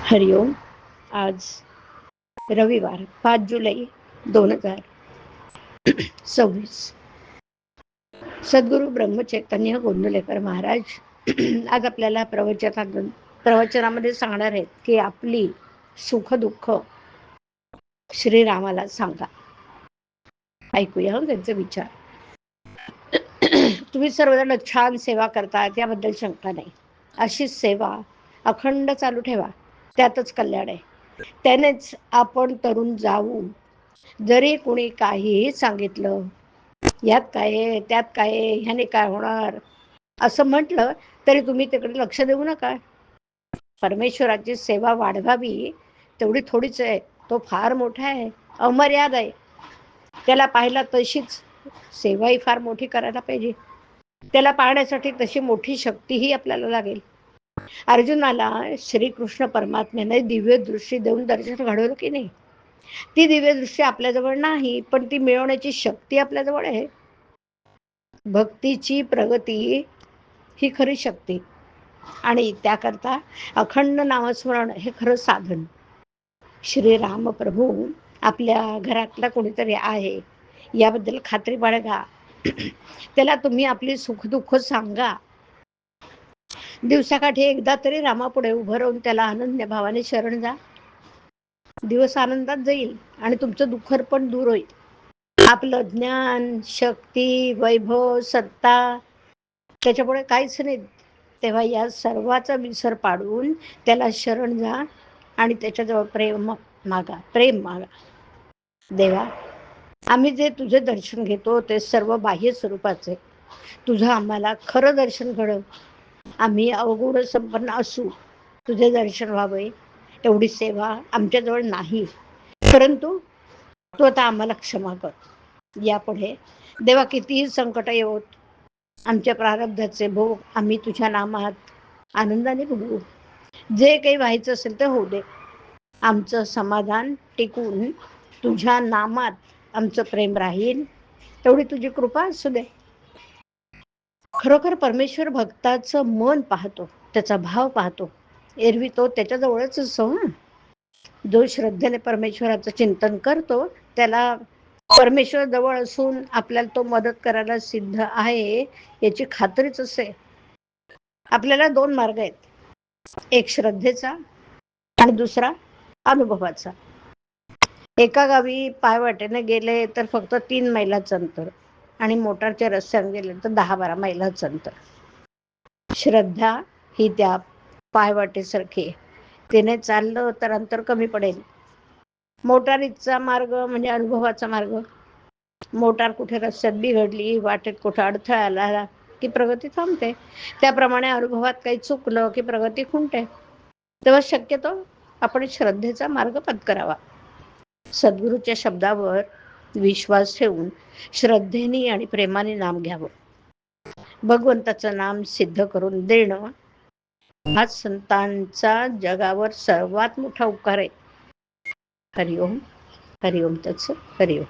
हरिओम. आज रविवार 5 जुलै 2026. सद्गुरू ब्रह्मचैतन्य गोंदवलेकर महाराज आज आपल्याला प्रवचनामध्ये सांगणार आहेत की आपली सुख-दुःख श्रीरामाला सांगा. ऐकूया त्यांचे विचार. तुम्ही सर्वजण छान सेवा करता, त्याबद्दल शंका नाही. अशीच सेवा अखंड चालू ठेवा, त्यातच कल्याण आहे. त्यानेच आपण तरुण जाऊ. जरी कोणी काहीही सांगितलं, यात काय आहे, त्यात काय आहे, ह्याने काय होणार असं म्हटलं तरी तुम्ही तिकडे लक्ष देऊ नका. परमेश्वराची सेवा वाढवावी तेवढी थोडीच आहे, तो फार मोठा आहे, अमर्याद आहे. त्याला पाहिला तशीच सेवाही फार मोठी करायला पाहिजे. त्याला पाहण्यासाठी तशी मोठी शक्तीही आपल्याला लागेल. अर्जुनाला श्रीकृष्ण परमात्म्याने दिव्य दृष्टी देऊन दर्शन घडवलं की नाही? ती दिव्य दृष्टी आपल्याजवळ नाही, पण ती मिळवण्याची शक्ती आपल्याजवळ आहे. भक्तीची प्रगती ही खरी शक्ती, आणि त्याकरता अखंड नामस्मरण हे खरं साधन. श्रीराम प्रभू आपल्या घरातला कोणीतरी आहे याबद्दल खात्री बाळगा. त्याला तुम्ही आपली सुखदुःख सांगा. दिवसाकाठी एकदा तरी रामापुढे उभं राहून त्याला अनन्य भावाने शरण जा. दिवस आनंदात जाईल आणि तुमचं दुःख पण दूर होईल. आपलं ज्ञान, शक्ती, वैभव, सत्ता त्याच्यापुढे काहीच नाही. तेव्हा या सर्वाचा विसर पाडून त्याला शरण जा आणि त्याच्याजवळ प्रेम मागा. देवा, आम्ही जे तुझे दर्शन घेतो ते सर्व बाह्य स्वरूपाचे. तुझं आम्हाला खरं दर्शन घडव. आम्ही अवगुण संपन्न असू, तुझे दर्शन व्हावे एवढी सेवा आमच्याजवळ नाही, परंतु तू आता आम्हाला क्षमा कर. यापुढे देवा कितीही संकट येवोत, आमच्या प्रारब्धाचे भोग आम्ही तुझ्या नामात आनंदाने भोगू. जे काही व्हायचं असेल ते होऊ दे. आमचं समाधान टिकून तुझ्या नामात आमचं प्रेम राहील, तेवढी तुझी कृपा असू दे. खरोखर परमेश्वर भक्ताचं मन पाहतो, त्याचा भाव पाहतो. एरवी तो त्याच्याजवळच असतो. जो श्रद्धेने परमेश्वराचं चिंतन करतो त्याला परमेश्वर जवळ असून आपल्याला तो मदत करायला सिद्ध आहे याची खात्रीच असते. आपल्याला 2 मार्ग आहेत, एक श्रद्धेचा आणि दुसरा अनुभवाचा. एका गावी पायवाटेने गेले तर फक्त 3 मैलाचं अंतर, आणि मोटारच्या रस्त्याने गेले तर 10-12 मैलाचं अंतर. श्रद्धा ही त्या पायवाटेसारखी, तिने चाललं तर अंतर कमी पडेल. मोटारीचा मार्ग म्हणजे अनुभवाचा मार्ग. मोटार कुठे रस्त्यात बिघडली, वाटेत कुठे अडथळा आला की प्रगती थांबते. त्याप्रमाणे अनुभवात काही चुकलं की प्रगती खुंटते. तेव्हा शक्यतो आपण श्रद्धेचा मार्ग पत्करावा. सद्गुरूच्या शब्दावर विश्वास ठेवून श्रद्धेने आणि प्रेमाने नाम घ्यावं. भगवंताचं नाम सिद्ध करून देणं हा संतांचा जगावर सर्वात मोठा उपकार आहे. हरिओम. हरिओम तत्सत. हरिओम.